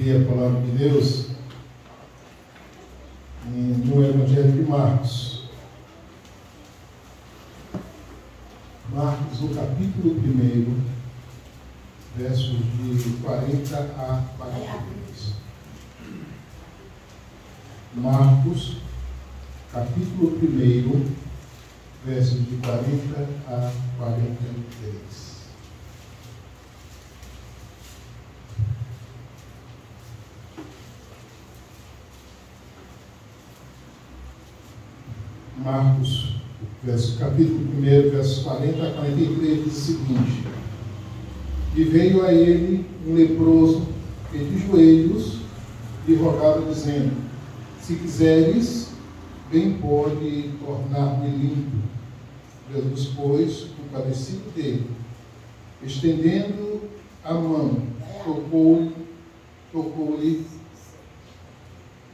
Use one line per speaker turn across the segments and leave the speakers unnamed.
ouvir a palavra de Deus no Evangelho de Marcos. Marcos, no capítulo 1, versos de 40 a 43. Marcos, capítulo 1, versos de 40 a 43. Marcos, capítulo 1, versos 40 a 43, diz o seguinte: E veio a ele um leproso que de joelhos lhe rogava, dizendo: Se quiseres, bem pode tornar-me limpo. Jesus, pois, compadecido dele, estendendo a mão, tocou-lhe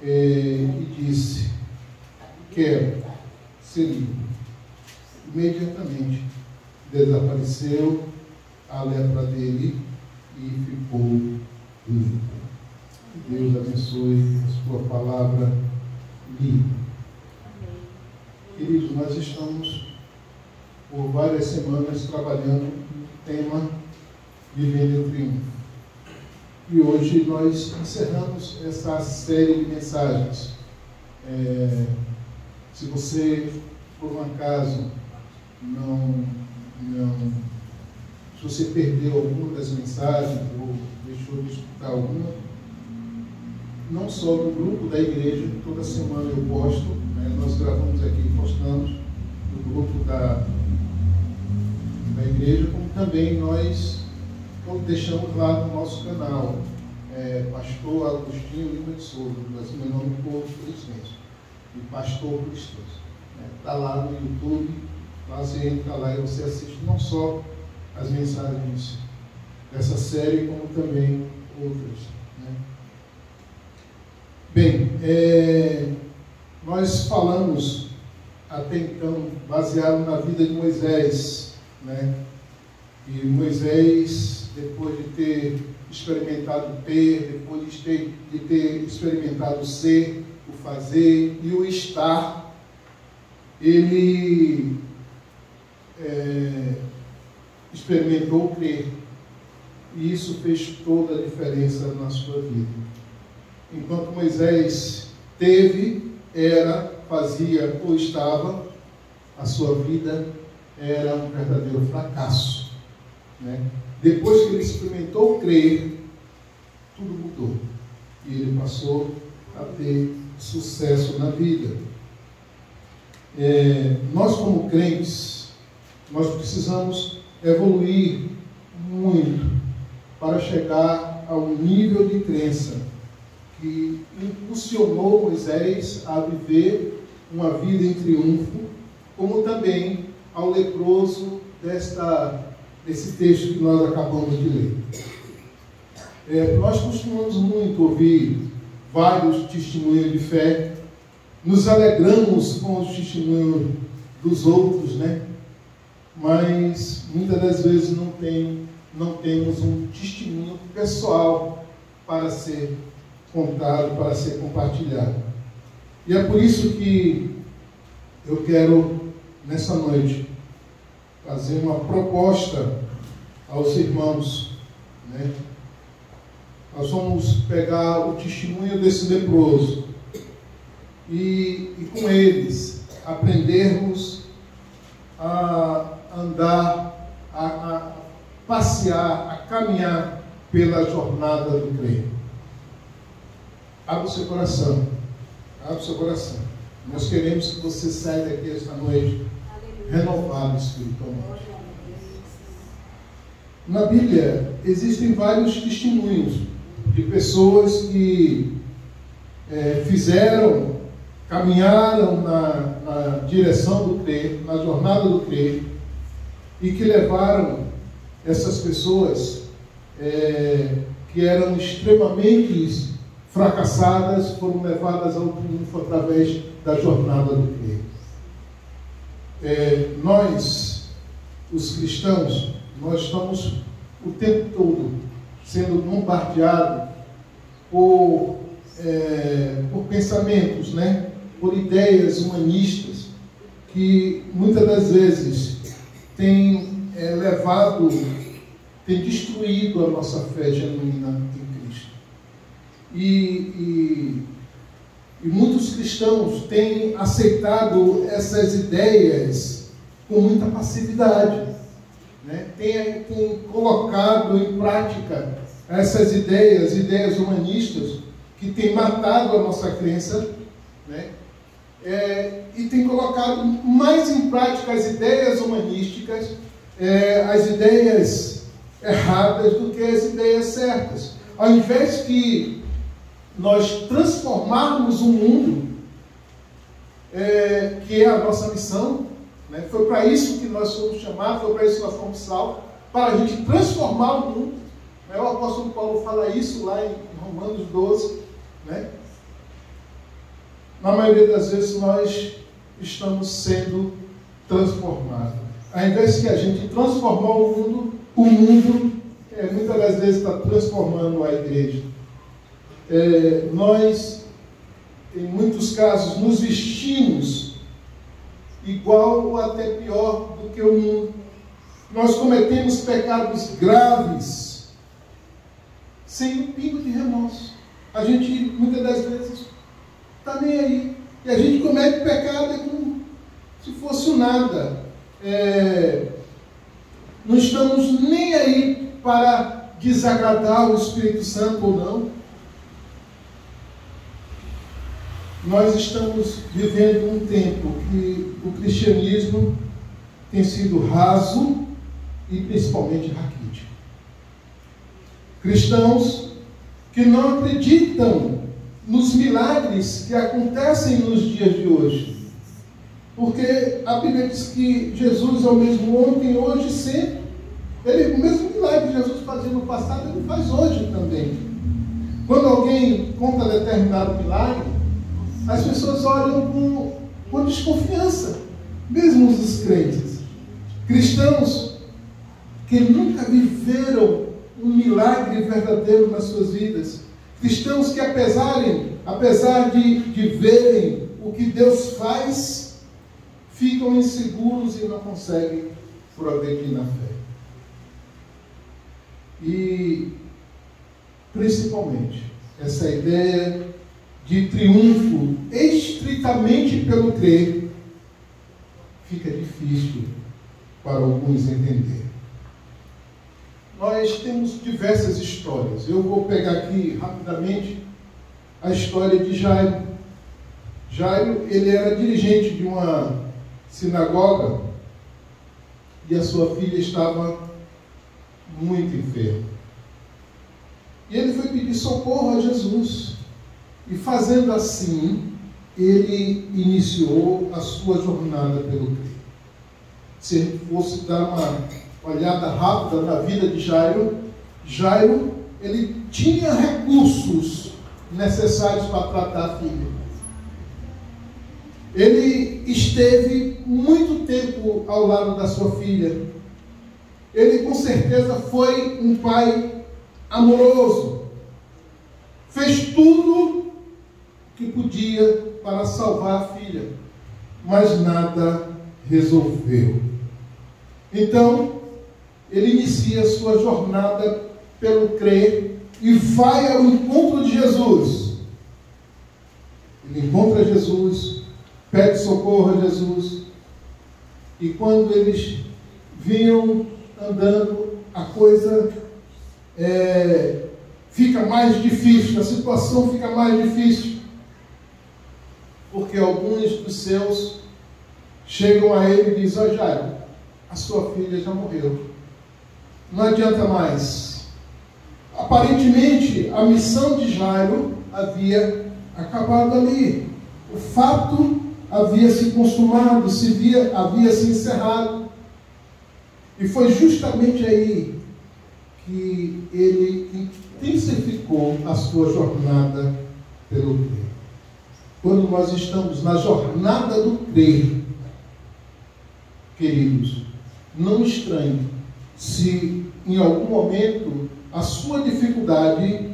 e disse: Quero ser limpo. Imediatamente desapareceu a lepra dele e ficou limpo. Deus abençoe a sua palavra limpa. Queridos, nós estamos por várias semanas trabalhando no tema Vivendo em Triunfo. E hoje nós encerramos essa série de mensagens. Se você, por um acaso, se você perdeu alguma das mensagens ou deixou de escutar alguma, não só no grupo da igreja, toda semana eu posto, nós gravamos aqui e postamos no grupo da igreja, como também nós deixamos lá no nosso canal, Pastor Agostinho Lima de Souza, assim, meu nome é Povo Cristense, e Pastor Cristense. Está lá no YouTube, lá você entra lá e você assiste não só as mensagens dessa série, como também outras. Bem, nós falamos até então, baseado na vida de Moisés, E Moisés, depois de ter experimentado depois de ter experimentado o ser, o fazer e o estar, ele experimentou crer. E isso fez toda a diferença na sua vida. Enquanto Moisés teve, fazia ou estava, a sua vida era um verdadeiro fracasso. Depois que ele experimentou crer, tudo mudou. E ele passou a ter sucesso na vida. Nós, como crentes, nós precisamos evoluir muito para chegar ao nível de crença que impulsionou Moisés a viver uma vida em triunfo, como também ao leproso desse texto que nós acabamos de ler. Nós costumamos muito ouvir vários testemunhos de fé, nos alegramos com os testemunhos dos outros, mas muitas das vezes não temos um testemunho pessoal para ser contado, para ser compartilhado. E é por isso que eu quero, nessa noite, fazer uma proposta aos irmãos. Nós vamos pegar o testemunho desse leproso e com eles aprendermos a andar, a passear, a caminhar pela jornada do crer. Abra o seu coração. Abra o seu coração. Nós queremos que você saia daqui esta noite renovado espiritualmente. Na Bíblia existem vários testemunhos de pessoas que caminharam na direção do crer, na jornada do crer, e que levaram essas pessoas que eram extremamente fracassadas, foram levadas ao triunfo através da jornada do crer. Nós, os cristãos, nós estamos o tempo todo sendo bombardeados por pensamentos, né? Por ideias humanistas, que muitas das vezes têm tem destruído a nossa fé genuína em Cristo. E muitos cristãos têm aceitado essas ideias com muita passividade, né? Tem colocado em prática essas ideias humanistas que têm matado a nossa crença, né? E tem colocado mais em prática as ideias humanísticas, as ideias erradas do que as ideias certas. Ao invés que nós transformarmos o mundo, que é a nossa missão, né? Foi para isso que nós fomos chamados, foi para isso que nós fomos salvos, para a gente transformar o mundo. O apóstolo Paulo fala isso lá em Romanos 12, né? Na maioria das vezes nós estamos sendo transformados. Ao invés que a gente transformar o mundo muitas das vezes está transformando a igreja. Nós, em muitos casos, nos vestimos igual ou até pior do que o mundo. Nós cometemos pecados graves sem um pingo de remorso. A gente, muitas das vezes, está nem aí. E a gente comete pecado como se fosse nada. Não estamos nem aí para desagradar o Espírito Santo ou não. Nós estamos vivendo um tempo que o cristianismo tem sido raso e principalmente raquítico. Cristãos que não acreditam nos milagres que acontecem nos dias de hoje. Porque a Bíblia diz que Jesus é o mesmo ontem, hoje e sempre. O mesmo milagre que Jesus fazia no passado, ele faz hoje também. Quando alguém conta determinado milagre, as pessoas olham com desconfiança, mesmo os crentes. Cristãos que nunca viveram um milagre verdadeiro nas suas vidas. Cristãos que apesar de verem o que Deus faz, ficam inseguros e não conseguem progredir na fé. E, principalmente, essa ideia de triunfo estritamente pelo crer fica difícil para alguns entender. Nós temos diversas histórias. Eu vou pegar aqui rapidamente a história de Jairo. Jairo, ele era dirigente de uma sinagoga e a sua filha estava muito enferma. E ele foi pedir socorro a Jesus. E fazendo assim, ele iniciou a sua jornada pelo crer. Se a gente fosse dar uma olhada rápida na vida de Jairo, ele tinha recursos necessários para tratar a filha. Ele esteve muito tempo ao lado da sua filha. Ele com certeza foi um pai amoroso. Fez tudo que podia para salvar a filha, mas nada resolveu. Então, ele inicia a sua jornada pelo crer e vai ao encontro de Jesus. Ele encontra Jesus, pede socorro a Jesus, e quando eles vinham andando, a coisa fica mais difícil, a situação fica mais difícil, porque alguns dos seus chegam a ele e dizem: ó Jairo, a sua filha já morreu, não adianta mais. Aparentemente a missão de Jairo havia acabado ali, o fato havia se consumado, havia se encerrado. E foi justamente aí que ele intensificou a sua jornada pelo crer. Quando nós estamos na jornada do crer, queridos, não estranhe se em algum momento a sua dificuldade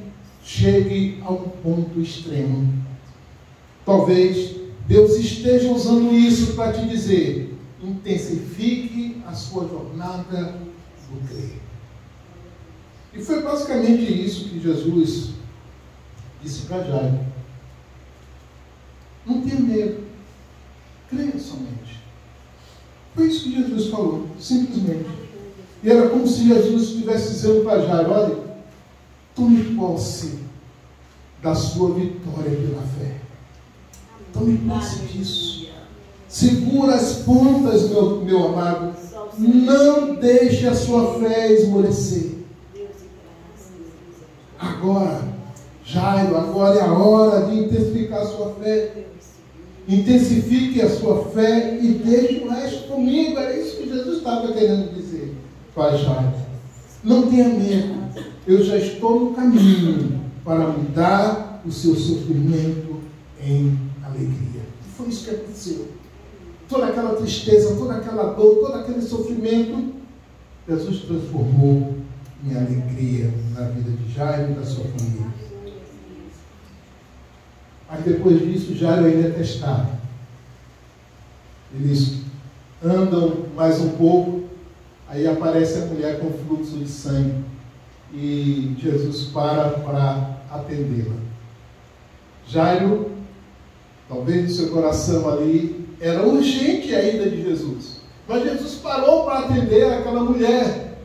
chegue a um ponto extremo. Talvez Deus esteja usando isso para te dizer: intensifique a sua jornada do crer. E foi basicamente isso que Jesus disse para Jairo. Não tenha medo, creia somente. Foi isso que Jesus falou, simplesmente. E era como se Jesus estivesse dizendo para Jairo: olha, tome posse da sua vitória pela fé. Tome posse disso. Segura as pontas, meu amado. Não deixe a sua fé esmorecer. Agora, Jairo, agora é a hora de intensificar a sua fé. Intensifique a sua fé e deixe o resto comigo. Era isso que Jesus estava querendo dizer para Jairo. Não tenha medo. Eu já estou no caminho para mudar o seu sofrimento em alegria. E foi isso que aconteceu. Toda aquela tristeza, toda aquela dor, todo aquele sofrimento, Jesus transformou em alegria na vida de Jairo e da sua família. Mas depois disso, Jairo ainda é testado. Eles andam mais um pouco, aí aparece a mulher com fluxo de sangue e Jesus para atendê-la. Jairo, talvez no seu coração ali, era urgente a ida de Jesus. Mas Jesus parou para atender aquela mulher.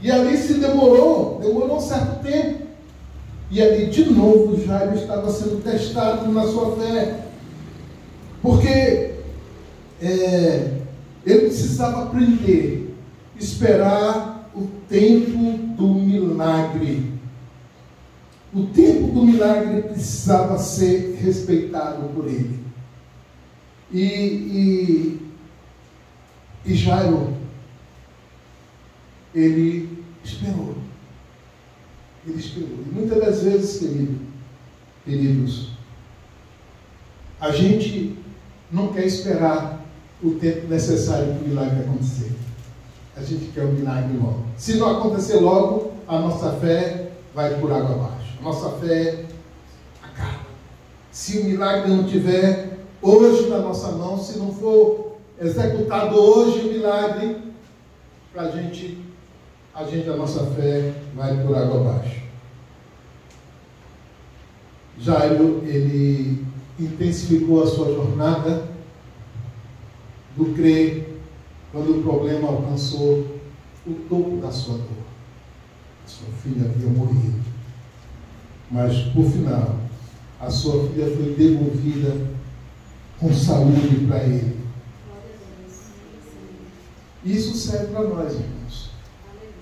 E ali se demorou um certo tempo. E ali de novo Jairo estava sendo testado na sua fé. Porque ele precisava aprender, esperar o tempo do milagre. O tempo do milagre precisava ser respeitado por ele. E Jairo, ele esperou. Ele esperou. E muitas das vezes, queridos, a gente não quer esperar o tempo necessário para o milagre acontecer. A gente quer o milagre logo. Se não acontecer logo, a nossa fé vai por água abaixo. A nossa fé acaba. Se o milagre não tiver hoje na nossa mão, se não for executado hoje o milagre, a nossa fé vai por água abaixo. Jairo, ele intensificou a sua jornada do crer quando o problema alcançou o topo da sua dor. A sua filha havia morrido. Mas, por final, a sua filha foi devolvida com saúde para ele. Isso serve para nós, irmãos.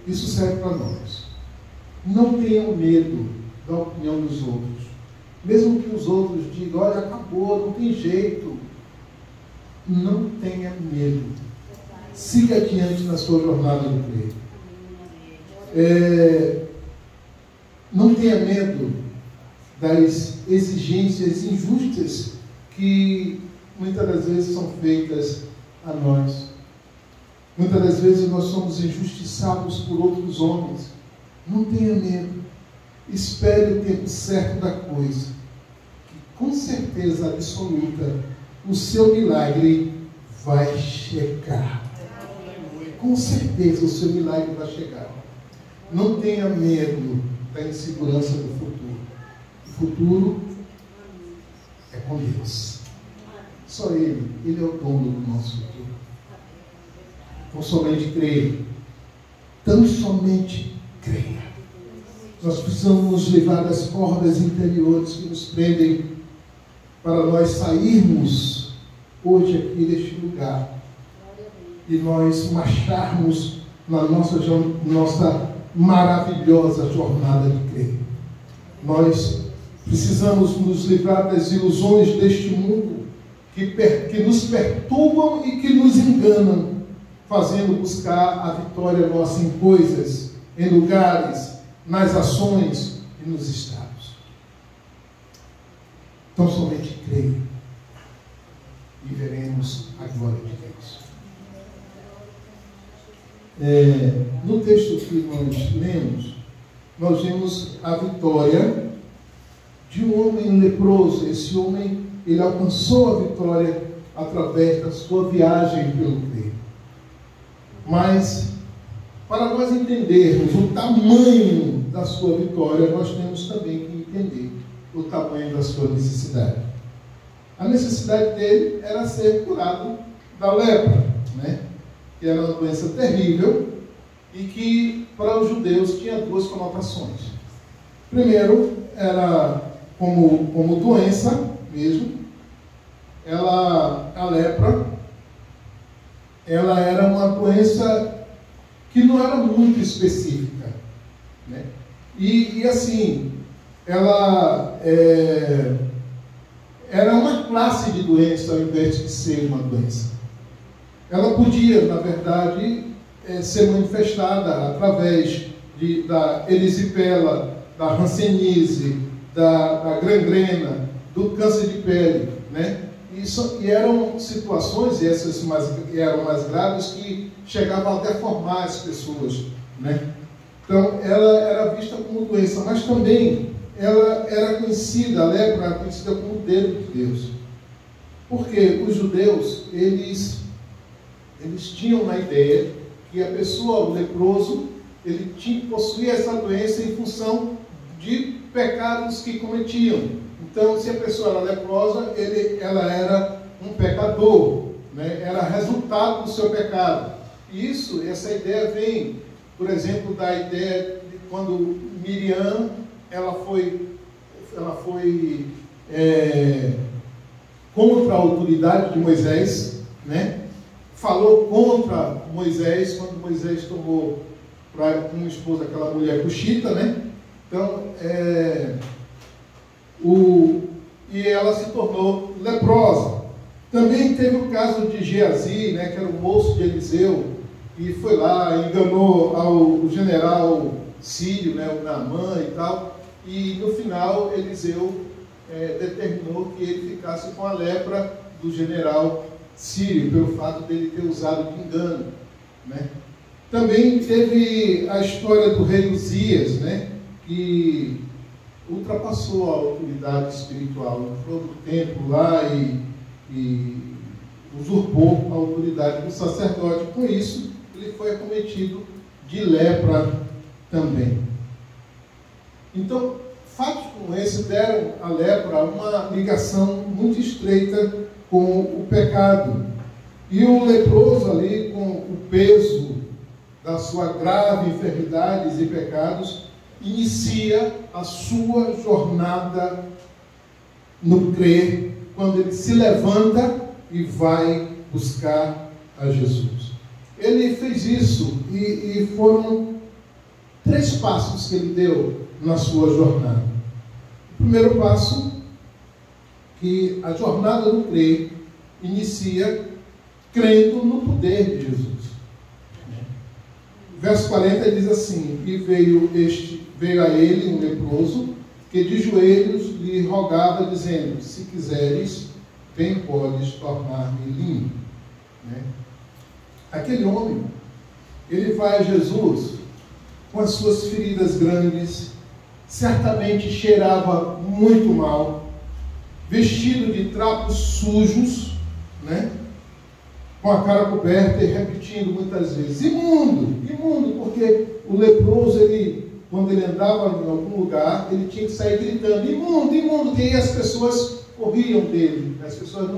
Isso serve para nós. Não tenham medo da opinião dos outros. Mesmo que os outros digam: olha, acabou, não tem jeito. Não tenha medo. Siga adiante na sua jornada do crer. Não tenha medo das exigências injustas que muitas das vezes são feitas a nós. Muitas das vezes nós somos injustiçados por outros homens. Não tenha medo. Espere o tempo certo da coisa, que com certeza absoluta o seu milagre vai chegar. Com certeza o seu milagre vai chegar. Não tenha medo da insegurança do futuro. O futuro é com Deus. Só Ele é o dono do nosso futuro. Então somente creia. Tão somente creia. Nós precisamos nos livrar das cordas interiores que nos prendem para nós sairmos hoje aqui deste lugar e nós marcharmos na nossa maravilhosa jornada de crer. Nós precisamos nos livrar das ilusões deste mundo que nos perturbam e que nos enganam, fazendo buscar a vitória nossa em coisas, em lugares, nas ações e nos estados. Então somente creia e veremos a glória de Deus. No texto que nós lemos, nós vemos a vitória de um homem leproso. Esse homem, ele alcançou a vitória através da sua viagem pelo crer. Mas, para nós entendermos o tamanho da sua vitória, nós temos também que entender o tamanho da sua necessidade. A necessidade dele era ser curado da lepra, né? Que era uma doença terrível e que, para os judeus, tinha duas conotações. Primeiro, era como doença mesmo. A lepra, ela era uma doença que não era muito específica, né? E assim, ela era uma classe de doença ao invés de ser uma doença. Ela podia, na verdade, ser manifestada através da erisipela, da hanseníase, da gangrena, do câncer de pele, né? E eram situações, e essas eram mais graves, que chegavam a deformar as pessoas, né? Então, ela era vista como doença, mas também ela era conhecida, a lepra era conhecida como o dedo de Deus. Porque os judeus, eles tinham na ideia que a pessoa, o leproso, ele possuía essa doença em função de pecados que cometiam. Então, se a pessoa era leprosa, ela era um pecador, né? Era resultado do seu pecado. E essa ideia vem, por exemplo, da ideia de quando Miriam, ela foi contra a autoridade de Moisés, né? Falou contra Moisés, quando Moisés tomou para uma esposa aquela mulher cuxita, né? Então, e ela se tornou leprosa. Também teve o caso de Geazi, né, que era o moço de Eliseu, que foi lá, enganou o general sírio, né, o Naamã e tal, e no final Eliseu determinou que ele ficasse com a lepra do general sírio, pelo fato dele ter usado de engano, né? Também teve a história do rei Uzias, né, que ultrapassou a autoridade espiritual, entrou no templo lá e usurpou a autoridade do sacerdote. Com isso, ele foi acometido de lepra também. Então, fatos como esse deram à lepra uma ligação muito estreita com o pecado. E o leproso ali, com o peso da sua grave enfermidades e pecados, inicia a sua jornada no crer, quando ele se levanta e vai buscar a Jesus. Ele fez isso e foram 3 passos que ele deu na sua jornada. O primeiro passo, que a jornada do crer inicia crendo no poder de Jesus. Verso 40 diz assim: e veio a ele um leproso, que de joelhos lhe rogava, dizendo: se quiseres, bem podes tornar-me limpo. Né? Aquele homem, ele vai a Jesus com as suas feridas grandes, certamente cheirava muito mal, vestido de trapos sujos, né? Com a cara coberta e repetindo muitas vezes: imundo, imundo, porque o leproso, quando ele andava em algum lugar, ele tinha que sair gritando: imundo, imundo, e aí as pessoas corriam dele, as pessoas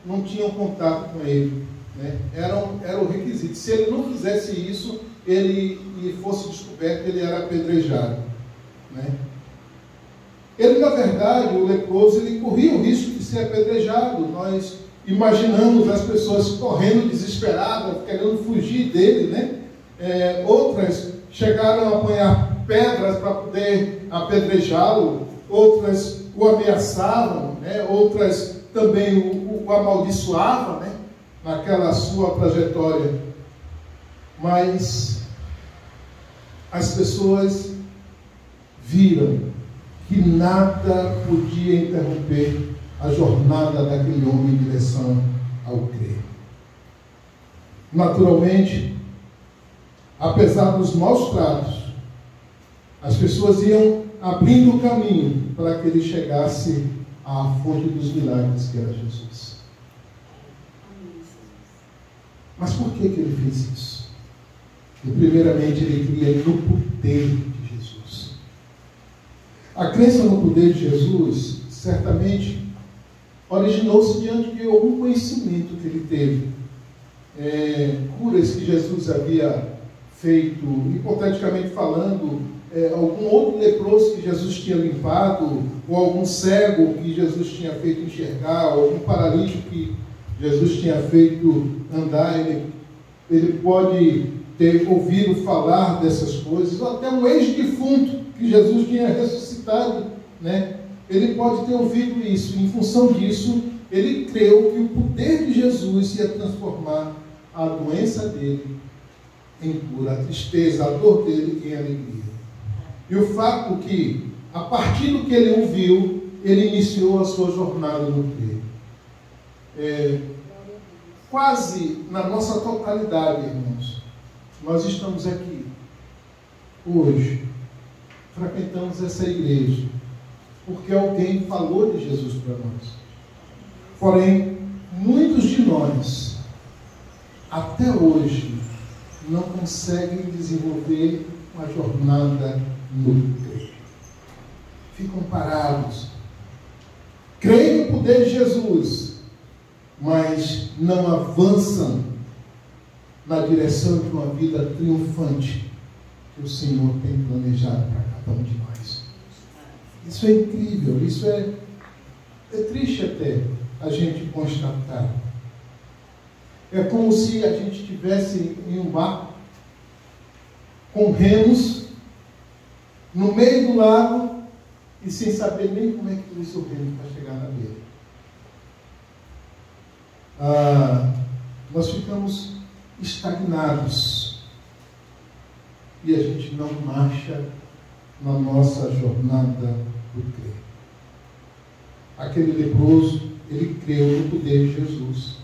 não tinham contato com ele, né? Era o requisito. Se ele não fizesse isso, e fosse descoberto, ele era apedrejado, né? Ele, na verdade, o leproso, ele corria o risco de ser apedrejado. Nós imaginamos as pessoas correndo desesperadas, querendo fugir dele, né? Outras chegaram a apanhar pedras para poder apedrejá-lo, outras o ameaçavam, né? Outras também o amaldiçoavam, né? Naquela sua trajetória. Mas as pessoas viram que nada podia interromper a jornada daquele homem em direção ao crer. Naturalmente, apesar dos maus tratos, as pessoas iam abrindo o caminho para que ele chegasse à fonte dos milagres, que era Jesus. Mas por que ele fez isso? E primeiramente ele cria no poder de Jesus. A crença no poder de Jesus certamente originou-se diante de algum conhecimento que ele teve. Curas que Jesus havia feito, hipoteticamente falando, algum outro leproso que Jesus tinha limpado, ou algum cego que Jesus tinha feito enxergar, ou algum paralítico que Jesus tinha feito andar. Ele pode ter ouvido falar dessas coisas, ou até um ex-defunto que Jesus tinha ressuscitado, né? Ele pode ter ouvido isso. Em função disso, ele creu que o poder de Jesus ia transformar a doença dele em cura, a tristeza, a dor dele em alegria. E o fato que, a partir do que ele ouviu, ele iniciou a sua jornada no crer. Quase na nossa totalidade, irmãos, nós estamos aqui hoje, frequentamos essa igreja, porque alguém falou de Jesus para nós. Porém, muitos de nós, até hoje, não conseguem desenvolver uma jornada no crer. Ficam parados. Creem no poder de Jesus, mas não avançam na direção de uma vida triunfante que o Senhor tem planejado para cada um de nós. Isso é incrível, isso é triste até a gente constatar. É como se a gente estivesse em um barco com remos no meio do lago e sem saber nem como é que usa o remo para chegar na beira. Nós ficamos estagnados e a gente não marcha na nossa jornada do crer. Aquele leproso, ele creu no poder de Jesus.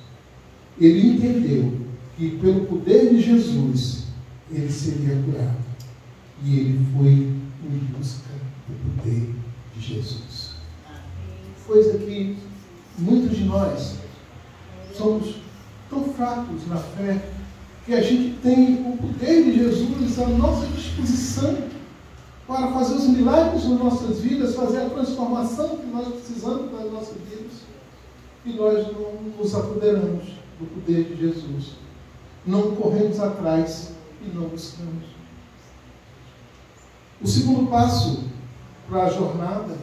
Ele entendeu que pelo poder de Jesus ele seria curado. E ele foi em busca do poder de Jesus. Coisa que muitos de nós somos tão fracos na fé que a gente tem o poder de Jesus à nossa disposição para fazer os milagres nas nossas vidas, fazer a transformação que nós precisamos nas nossas vidas. E nós não nos apoderamos do poder de Jesus. Não corremos atrás e não buscamos. O segundo passo para a jornada,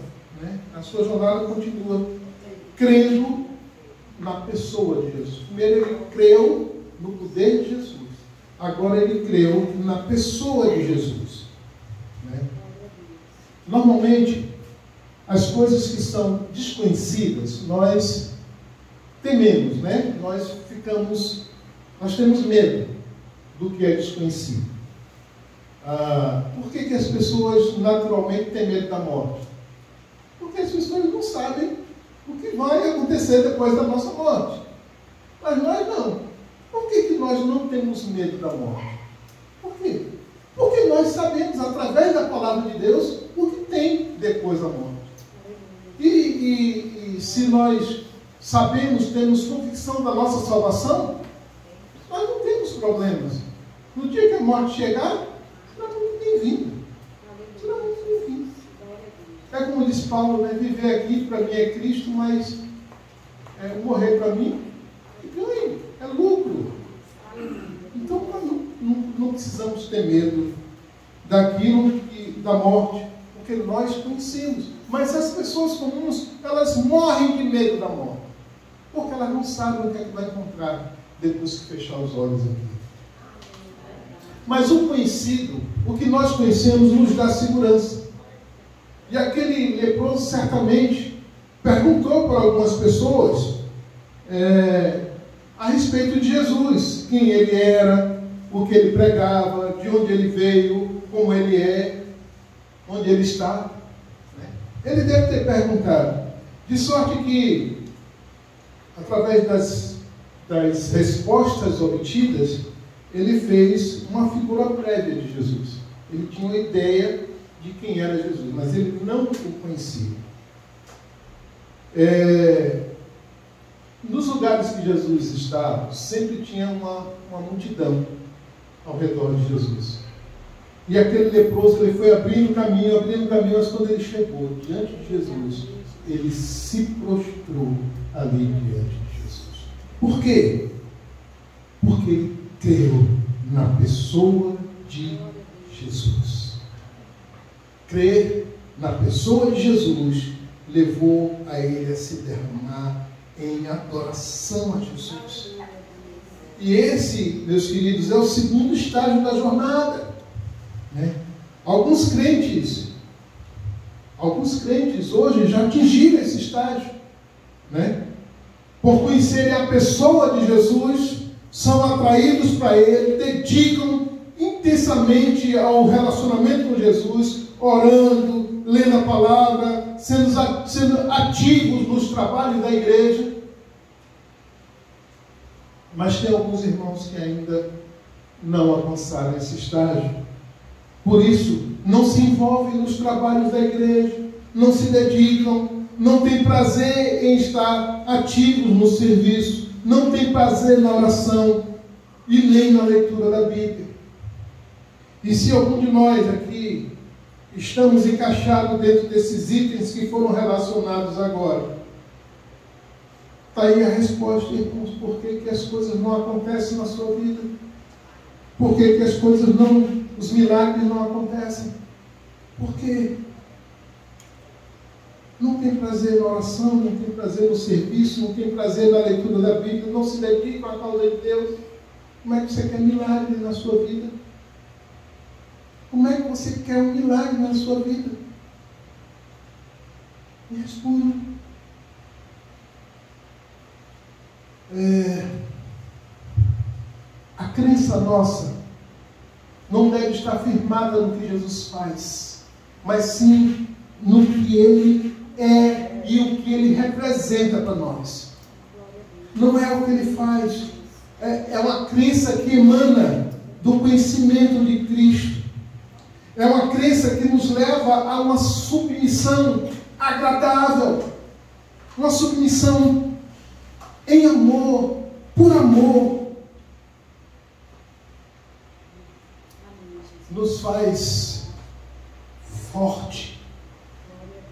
a sua jornada continua crendo na pessoa de Jesus. Primeiro ele creu no poder de Jesus. Agora ele creu na pessoa de Jesus. Normalmente, as coisas que são desconhecidas, nós tememos, nós temos medo do que é desconhecido. Por que as pessoas naturalmente têm medo da morte? Porque as pessoas não sabem o que vai acontecer depois da nossa morte. Mas nós não. Por que nós não temos medo da morte? Por quê? Porque nós sabemos, através da palavra de Deus, o que tem depois da morte. E se nós sabemos, temos convicção da nossa salvação, nós não temos problemas. No dia que a morte chegar, será muito bem-vindo. Será muito bem-vindo. É como diz Paulo, viver aqui para mim é Cristo, mas morrer para mim é ganho, é lucro. Então nós não precisamos ter medo daquilo da morte, porque nós conhecemos. Mas as pessoas comuns, elas morrem de medo da morte, porque elas não sabem o que é que vai encontrar depois que fechar os olhos aqui. Mas o conhecido, o que nós conhecemos, nos dá segurança. E aquele leproso certamente perguntou para algumas pessoas a respeito de Jesus, quem ele era, o que ele pregava, de onde ele veio, como ele é, onde ele está. Ele deve ter perguntado, de sorte que, através das respostas obtidas, ele fez uma figura prévia de Jesus. Ele tinha uma ideia de quem era Jesus, mas ele não o conhecia. Nos lugares que Jesus estava, sempre tinha uma multidão ao redor de Jesus. E aquele leproso, ele foi abrindo caminho, mas quando ele chegou diante de Jesus, ele se prostrou ali diante de Jesus. Por quê? Porque ele creu na pessoa de Jesus. Crer na pessoa de Jesus levou a ele a se derramar em adoração a Jesus. E esse, meus queridos, é o segundo estágio da jornada, né? Alguns crentes hoje já atingiram esse estágio, né? Por conhecerem a pessoa de Jesus, são atraídos para Ele, dedicam intensamente ao relacionamento com Jesus, orando, lendo a palavra, sendo ativos nos trabalhos da igreja. Mas tem alguns irmãos que ainda não alcançaram esse estágio. Por isso, não se envolvem nos trabalhos da igreja, não se dedicam, não têm prazer em estar ativos no serviço, não têm prazer na oração e nem na leitura da Bíblia. E se algum de nós aqui estamos encaixados dentro desses itens que foram relacionados agora, está aí a resposta, irmãos. Por que as coisas não acontecem na sua vida? Por que as coisas não, os milagres não acontecem? Porque não tem prazer na oração, não tem prazer no serviço, não tem prazer na leitura da Bíblia, não se dedica à causa de Deus. Como é que você quer milagre na sua vida? Como é que você quer um milagre na sua vida? Me responda. A crença nossa não deve estar firmada no que Jesus faz, mas sim no que Ele é e o que Ele representa para nós. Não é o que Ele faz, é uma crença que emana do conhecimento de Cristo. É uma crença que nos leva a uma submissão agradável, uma submissão em amor, por amor. Nos faz forte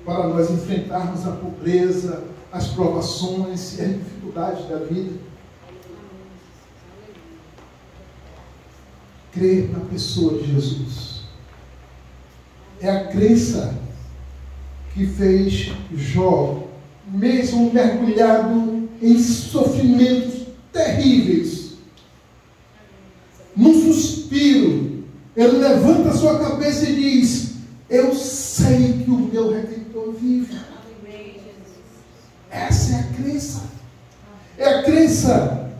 para nós enfrentarmos a pobreza, as provações e as dificuldades da vida. Crer na pessoa de Jesus é a crença que fez Jó, mesmo mergulhado em sofrimentos terríveis, num suspiro, ele levanta a sua cabeça e diz: eu sei que o meu Redentor vive. Essa é a crença. É a crença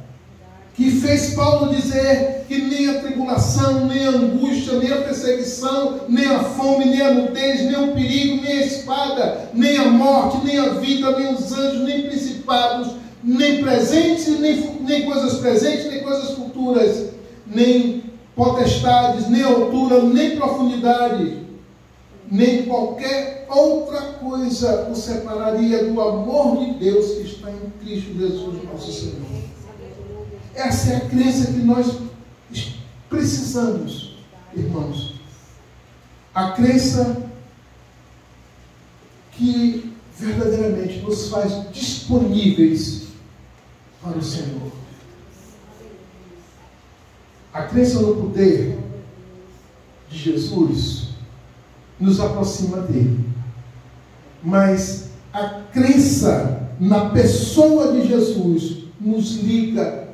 que fez Paulo dizer que nem a tribulação, nem a angústia, nem a perseguição, nem a fome, nem a nudez, nem o perigo, nem a espada, nem a morte, nem a vida, nem os anjos, nem principados, nem presentes, nem coisas presentes, nem coisas futuras, nem potestades, nem altura, nem profundidade, nem qualquer outra coisa o separaria do amor de Deus que está em Cristo Jesus, nosso Senhor. Essa é a crença que nós precisamos, irmãos. A crença que verdadeiramente nos faz disponíveis para o Senhor. A crença no poder de Jesus nos aproxima dele. Mas a crença na pessoa de Jesus nos liga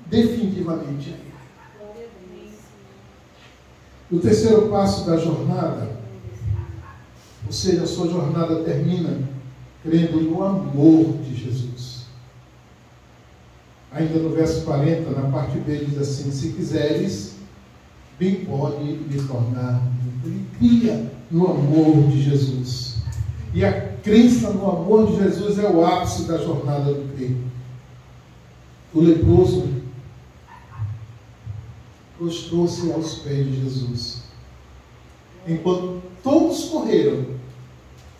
definitivamente a ele. O terceiro passo da jornada, ou seja, a sua jornada termina crendo no amor de Jesus. Ainda no verso 40, na parte B, diz assim: se quiseres, bem pode me tornar. Ele cria no amor de Jesus. E a crença no amor de Jesus é o ápice da jornada do crente. O leproso prostrou-se aos pés de Jesus. Enquanto todos correram,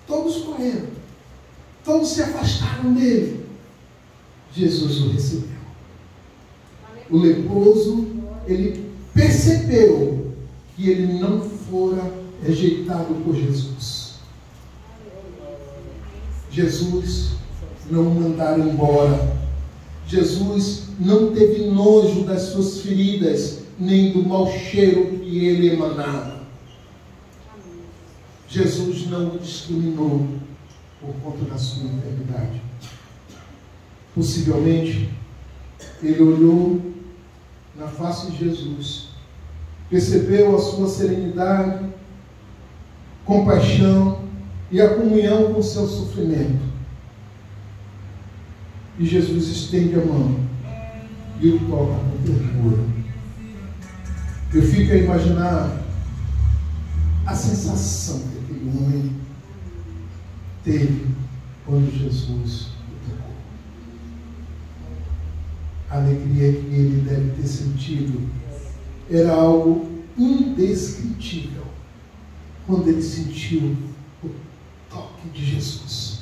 todos se afastaram dele, Jesus o recebeu. O leproso, ele percebeu que ele não fora rejeitado por Jesus. Jesus não o mandaram embora. Jesus não teve nojo das suas feridas, nem do mau cheiro que ele emanava. Jesus não o discriminou por conta da sua enfermidade. Possivelmente, ele olhou na face de Jesus, percebeu a sua serenidade, compaixão e a comunhão com o seu sofrimento. E Jesus estende a mão e o toca com ternura. Eu fico a imaginar a sensação que aquele homem teve quando Jesus o tocou. A alegria que ele deve ter sentido era algo indescritível quando ele sentiu o toque de Jesus.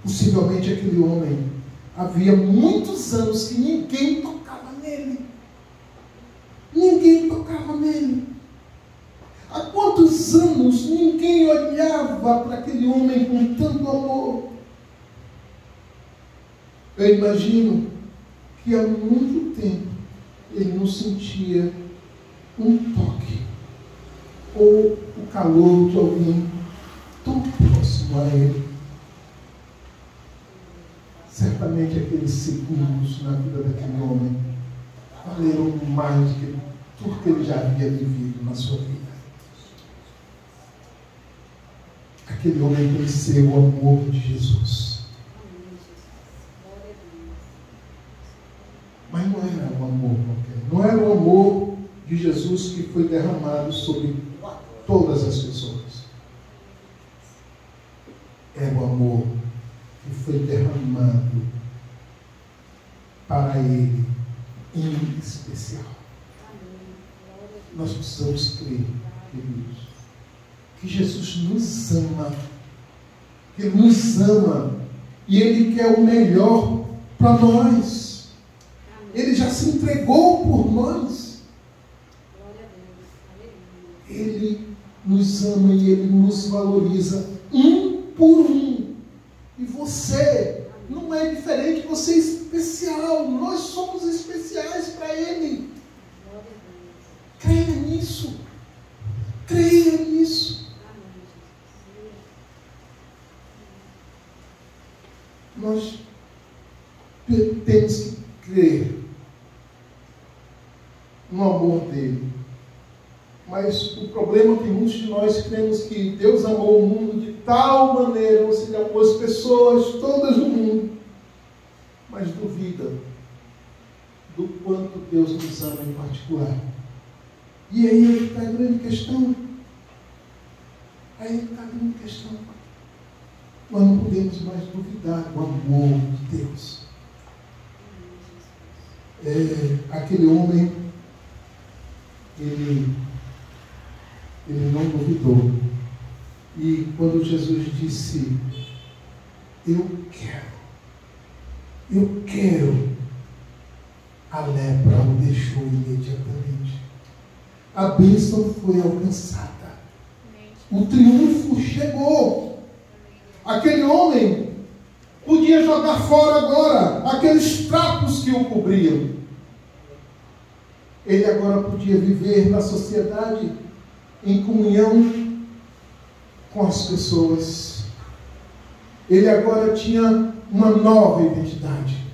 Possivelmente aquele homem havia muitos anos que ninguém tocava nele. Ninguém tocava nele. Há quantos anos ninguém olhava para aquele homem com tanto amor? Eu imagino que há muito tempo ele não sentia um toque ou o calor de alguém tão próximo a ele. Certamente aqueles segundos na vida daquele homem valeram mais do que tudo que ele já havia vivido na sua vida. Aquele homem conheceu o amor de Jesus. Mas não era um amor qualquer. Não era o amor de Jesus que foi derramado sobre todas as pessoas. Era o amor que foi derramado para ele em especial. Nós precisamos crer, queridos, que Jesus nos ama, que Ele nos ama e Ele quer o melhor para nós. Ele já se entregou por nós. Ele nos ama e Ele nos valoriza um por um. E você não é diferente, você é especial. Nós somos especiais para Ele. Creia nisso. Creia nisso. Nós temos que crer no amor dele. Mas o problema é que muitos de nós cremos que Deus amou o mundo de tal maneira, ou seja, amou as pessoas todas no mundo, mas duvida do quanto Deus nos ama em particular. E aí está a grande questão. Aí está a grande questão. Nós não podemos mais duvidar do amor de Deus. Aquele homem, ele não duvidou. E quando Jesus disse, eu quero, a lepra o deixou imediatamente. A bênção foi alcançada. O triunfo chegou. Aquele homem podia jogar fora agora aqueles trapos que o cobriam. Ele agora podia viver na sociedade em comunhão com as pessoas. Ele agora tinha uma nova identidade.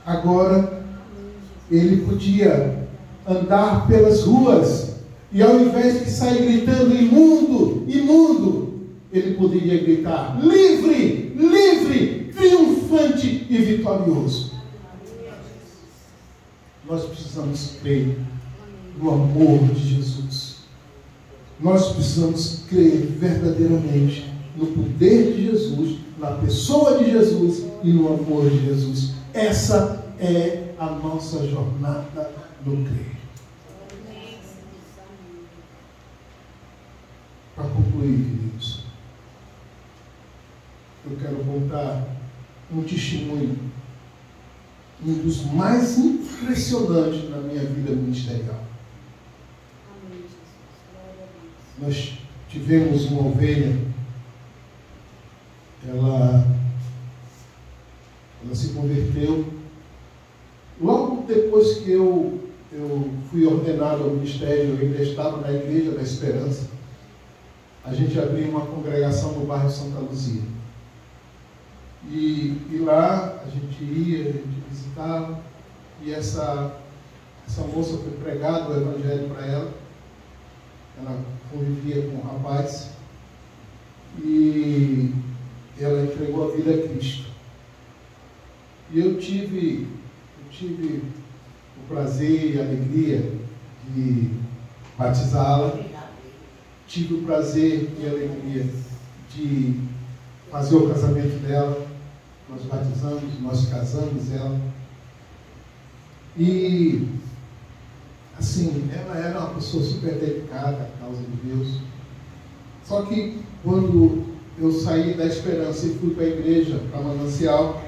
Agora ele podia andar pelas ruas e ao invés de sair gritando imundo, imundo, ele poderia gritar livre, livre, triunfante e vitorioso. Nós precisamos crer no amor de Jesus. Nós precisamos crer verdadeiramente no poder de Jesus, na pessoa de Jesus e no amor de Jesus. Essa é a nossa jornada no crer. Para concluir, queridos, eu quero contar um testemunho, um dos mais impressionantes na minha vida ministerial.
Amém, Jesus. Glória a Deus.
Nós tivemos uma ovelha, ela se converteu. Logo depois que eu fui ordenado ao ministério, eu ainda estava na Igreja da Esperança. A gente abriu uma congregação no bairro Santa Luzia. E lá a gente ia, a gente visitava, e essa moça foi pregado o Evangelho para ela. Ela convivia com um rapaz e ela entregou a vida a Cristo. E eu tive o prazer e a alegria de batizá-la. Tive o prazer e a alegria de fazer o casamento dela. Nós batizamos, nós casamos ela. E, assim, ela era uma pessoa super dedicada à causa de Deus. Só que, quando eu saí da Esperança e fui para a igreja, para Manancial,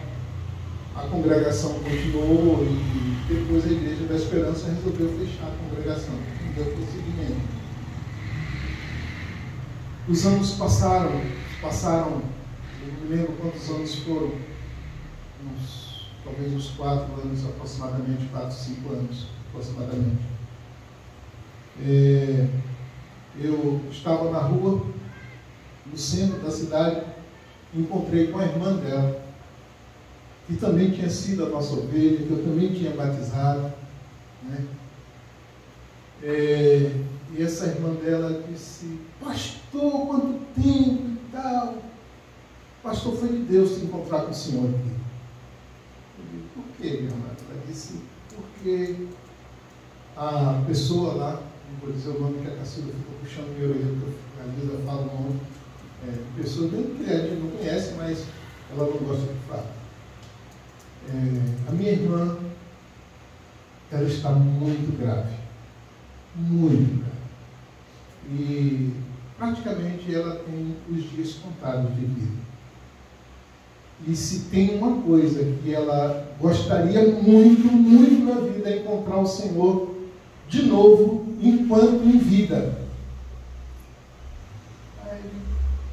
a congregação continuou e depois a Igreja da Esperança resolveu fechar a congregação. Não deu prosseguimento. Os anos passaram, eu não me lembro quantos anos foram, talvez uns 4 anos aproximadamente, 4, 5 anos aproximadamente. Eu estava na rua, no centro da cidade, e encontrei com a irmã dela, que também tinha sido a nossa ovelha, que eu também tinha batizado, né? E essa irmã dela disse: pastor, quanto tempo e tal. Pastor, foi de Deus te encontrar com o senhor aqui. Eu disse: por quê, minha irmã? Ela disse: porque a pessoa lá, não vou dizer o nome que a Cacilda ficou puxando meu orelha, porque às vezes eu falo o nome, pessoa bem que a gente não conhece, mas ela não gosta de falar. A minha irmã, ela está muito grave. Muito grave. E praticamente ela tem os dias contados de vida. E se tem uma coisa que ela gostaria muito, muito na vida, é encontrar o Senhor de novo, enquanto em vida. Aí,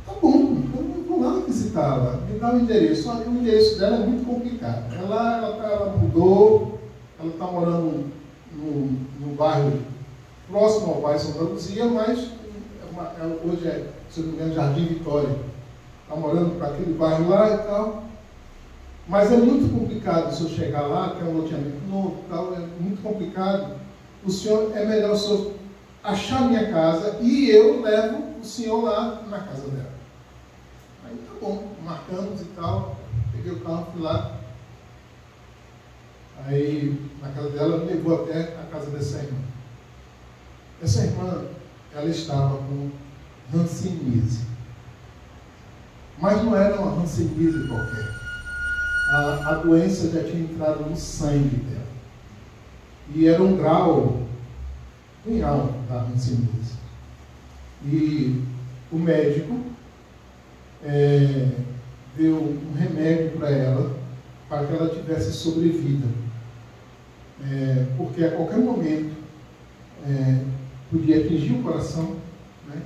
tá bom, então eu vou lá visitá-la. Me dá o endereço. Olha, o endereço dela é muito complicado. Ela mudou, ela está morando num bairro próximo ao bairro Santa Luzia, mas hoje se eu não me engano, Jardim Vitória. Está morando para aquele bairro lá e tal. Mas é muito complicado se eu chegar lá, que é um loteamento novo e tal, é muito complicado. É melhor o senhor achar minha casa e eu levo o senhor lá na casa dela. Aí tá bom, marcamos e tal, peguei o carro, fui lá. Aí na casa dela, me levou até a casa dessa irmã. Essa irmã, ela estava com hanseníase. Mas não era uma hanseníase qualquer. A doença já tinha entrado no sangue dela. E era um grau bem alto da hanseníase. E o médico deu um remédio para ela, para que ela tivesse sobrevida. Porque a qualquer momento podia atingir o coração, né,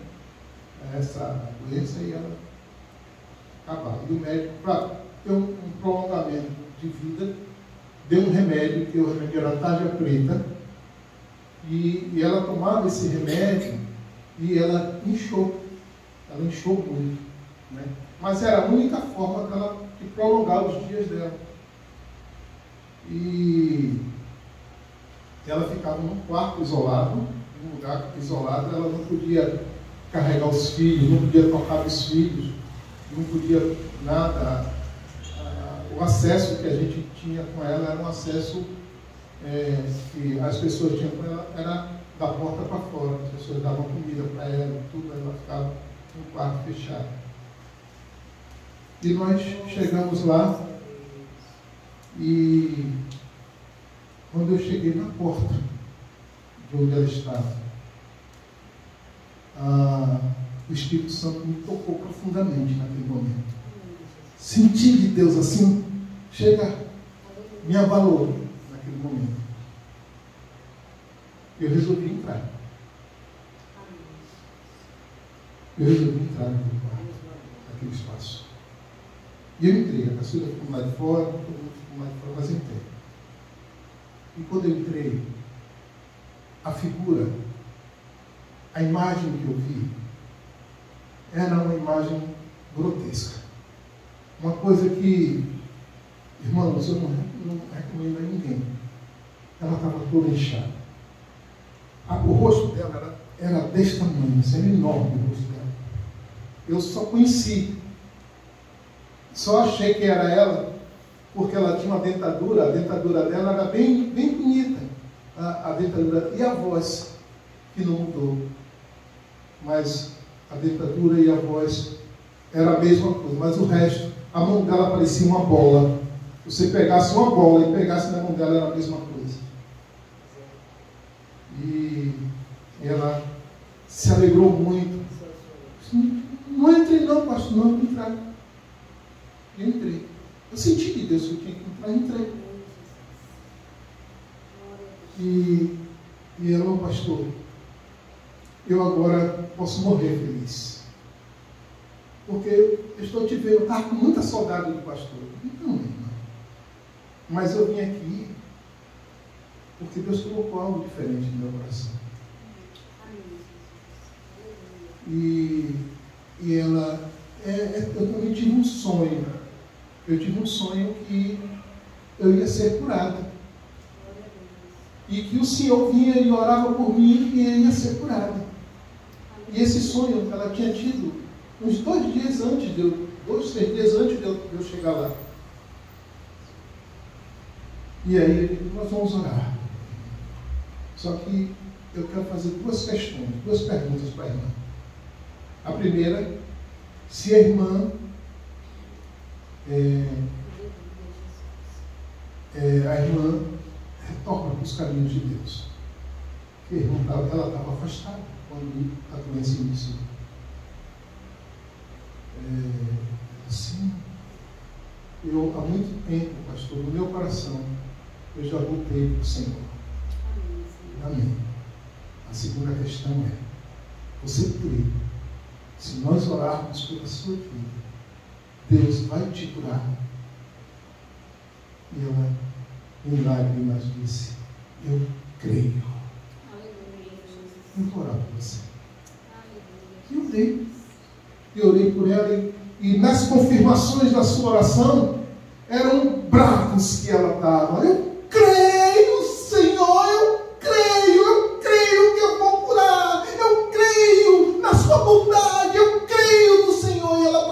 essa doença e ela acabar. E o médico, para ter um prolongamento de vida, deu um remédio, que o remédio era tarja preta, e ela tomava esse remédio e ela inchou. Ela inchou muito, né? Mas era a única forma dela de prolongar os dias dela. E ela ficava num quarto isolado, num lugar isolado, ela não podia carregar os filhos, não podia tocar os filhos, não podia nada. O acesso que a gente tinha com ela era um acesso que as pessoas tinham com ela, era da porta para fora. As pessoas davam comida para ela, tudo, ela ficava num quarto fechado. E nós chegamos lá e quando eu cheguei na porta de onde ela estava, O Espírito Santo me tocou profundamente naquele momento. Senti de Deus assim, chega, me abalou naquele momento. Eu resolvi entrar. Eu resolvi entrar naquele quarto, naquele espaço. E eu entrei, a caçula ficou lá de fora, todo mundo ficou lá de fora, mas entrei. E quando eu entrei, a figura, a imagem que eu vi, era uma imagem grotesca. Uma coisa que, irmãos, eu não recomendo a ninguém. Ela estava toda inchada. O rosto dela era desse tamanho, assim, era enorme o rosto dela. Eu só conheci. Só achei que era ela, porque ela tinha uma dentadura, a dentadura dela era bem bonita. A dentadura e a voz, que não mudou. Mas a dentadura e a voz era a mesma coisa, mas o resto, a mão dela parecia uma bola. Se você pegasse uma bola e pegasse na mão dela, era a mesma coisa. E ela se alegrou muito. Não entrei não, pastor, não entrar. Eu entrei. Eu senti de Deus que eu tinha que entrar, entrei. E ela, pastor, eu agora posso morrer feliz. Porque eu estou te vendo, eu estava com muita saudade do pastor. Então, irmão, mas eu vim aqui porque Deus colocou algo diferente no meu coração. E ela, eu também tive um sonho. Eu tive um sonho que eu ia ser curada. E que o Senhor vinha e orava por mim e eu ia ser curada. E esse sonho ela tinha tido uns 2 dias antes de eu, 2, 3 dias antes de eu chegar lá. E aí nós vamos orar. Só que eu quero fazer 2 questões, 2 perguntas para a irmã. A primeira, se a irmã retorna para os caminhos de Deus. Porque a irmã ela estava afastada quando a doença iniciou. Assim, eu há muito tempo, pastor, no meu coração, eu já voltei para o Senhor. Amém. A segunda questão é, você crê, se nós orarmos pela sua vida, Deus vai te curar? E ela, em lágrimas, disse, eu creio. Eu vou orar por você. E eu orei. Eu orei por ela e nas confirmações da sua oração, eram brados que ela estava. Eu creio, Senhor, eu creio que eu vou curar. Eu creio na sua bondade, eu creio no Senhor. E ela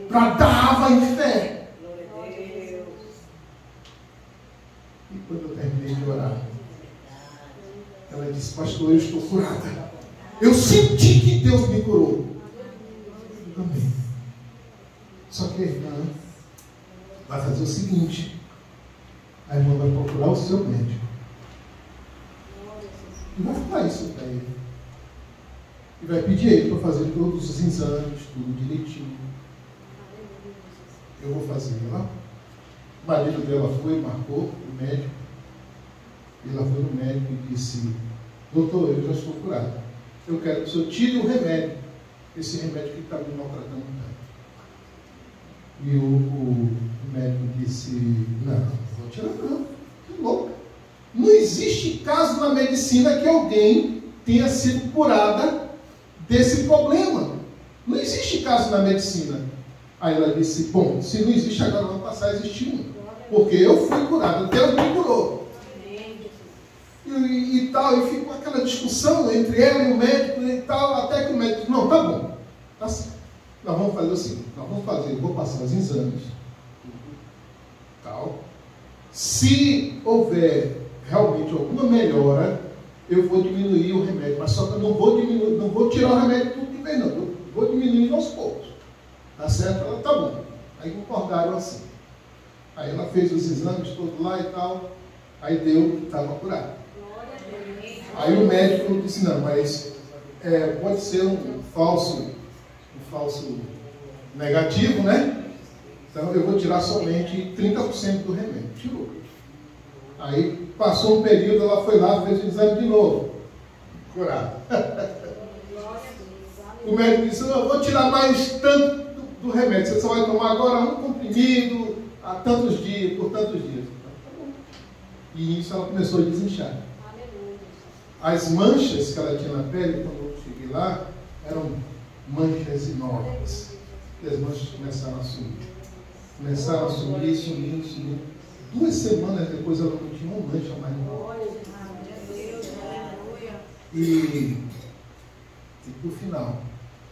bradava em fé. E quando eu terminei de orar, ela disse, pastor, eu estou curada. Eu senti que Deus me curou. Amém. Só que a irmã vai fazer o seguinte. A irmã vai procurar o seu médico. E vai falar isso para ele. E vai pedir a ele para fazer todos os exames, tudo direitinho. Eu vou fazer lá. O marido dela foi, marcou o médico. E ela foi no médico e disse, doutor, eu já estou curado. Eu quero que o senhor tire o remédio. Esse remédio que está me maltratando tanto. E o médico disse, não vou tirar não. Que louco. Não existe caso na medicina que alguém tenha sido curada desse problema. Não existe caso na medicina. Aí ela disse, bom, se não existe, agora vai passar a existir um. Porque eu fui curada, Deus me curou. E tal, e ficou aquela discussão entre ela e o médico e tal, até que o médico disse, não, tá bom, tá certo. Nós vamos fazer o seguinte, eu vou passar os exames, tal. Se houver realmente alguma melhora, eu vou diminuir o remédio, mas só que eu não vou tirar o remédio tudo de vez, não, eu vou diminuindo aos poucos. Tá certo? Ela, tá bom. Aí concordaram assim. Aí ela fez os exames todos lá e tal, aí deu que estava curado. Aí o médico disse, não, mas pode ser um falso negativo, né? Então eu vou tirar somente 30% do remédio. Tirou. Aí passou um período, ela foi lá, fez o exame de novo. Curado. O médico disse, eu vou tirar mais tanto do remédio. Você só vai tomar agora um comprimido a tantos dias, por tantos dias. E isso ela começou a desinchar. As manchas que ela tinha na pele, quando eu cheguei lá, eram manchas enormes. E as manchas começaram a sumir. Começaram a sumir, sumir. 2 semanas depois ela não tinha uma mancha mais. E por final,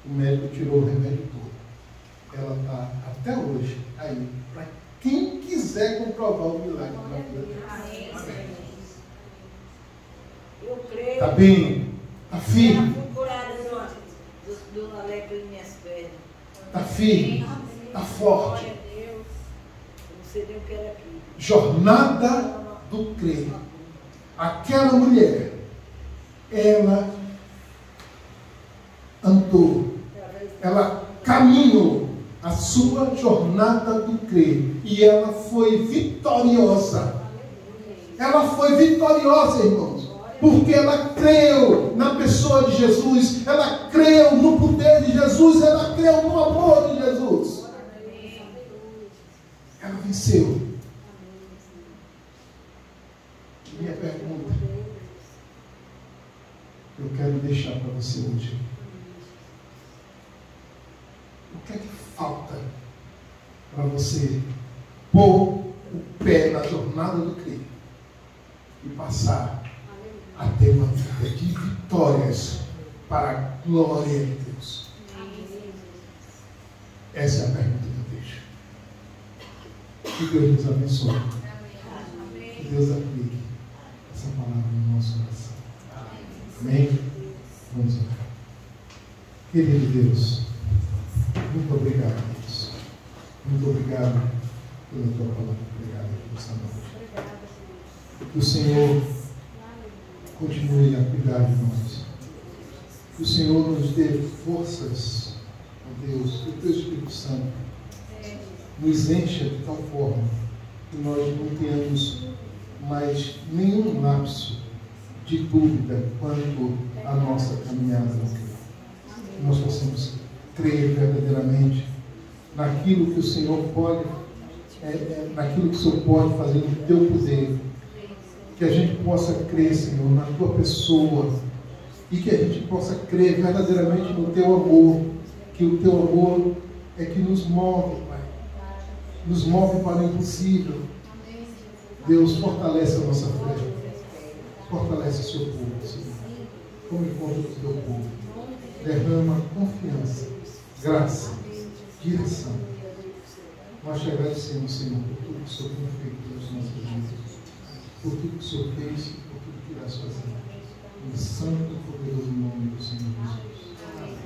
o médico tirou o remédio todo. Ela está até hoje aí, para quem quiser comprovar o milagre da vida dela.
Eu creio.
Está bem? Está firme?
Fui curada do alegre em minhas pernas.
Está firme? Está forte?
Glória a Deus. Eu não sei nem o que era aquilo.
Jornada do crer. Aquela mulher, ela andou, ela caminhou a sua jornada do crer e ela foi vitoriosa. Ela foi vitoriosa, irmãos, porque ela creu na pessoa de Jesus, ela creu no poder de Jesus, ela creu no amor de Jesus. Ela venceu. Minha pergunta, eu quero deixar para você hoje. O que é que falta para você pôr o pé na jornada do crer e passar a ter uma vida de vitórias para a glória de Deus? Essa é a pergunta que eu deixo. Que Deus nos abençoe. Que Deus aplique essa palavra no nosso coração. Amém? Vamos orar. Querido Deus, muito obrigado, Deus. Muito obrigado pela tua palavra. Obrigado por essa noite. Que o Senhor continue a cuidar de nós. Que o Senhor nos dê forças, ó Deus, que o teu Espírito Santo nos encha de tal forma que nós não tenhamos mais nenhum lapso de dúvida quanto à nossa caminhada no Senhor. Que nós possamos crer verdadeiramente naquilo que o Senhor pode, naquilo que o Senhor pode fazer no teu poder. Que a gente possa crer, Senhor, na tua pessoa e que a gente possa crer verdadeiramente no teu amor, que o teu amor é que nos move, Pai. Nos move para o impossível. Deus, fortalece a nossa fé. Fortalece o seu povo, Senhor. Tome conta do teu povo. Derrama confiança, graça, direção. Nós te agradecemos, Senhor, por tudo que o Senhor tem feito nas nossas vidas, por tudo que o Senhor fez e por tudo que irás fazer. Em santo e poderoso nome do Senhor Jesus. Amém.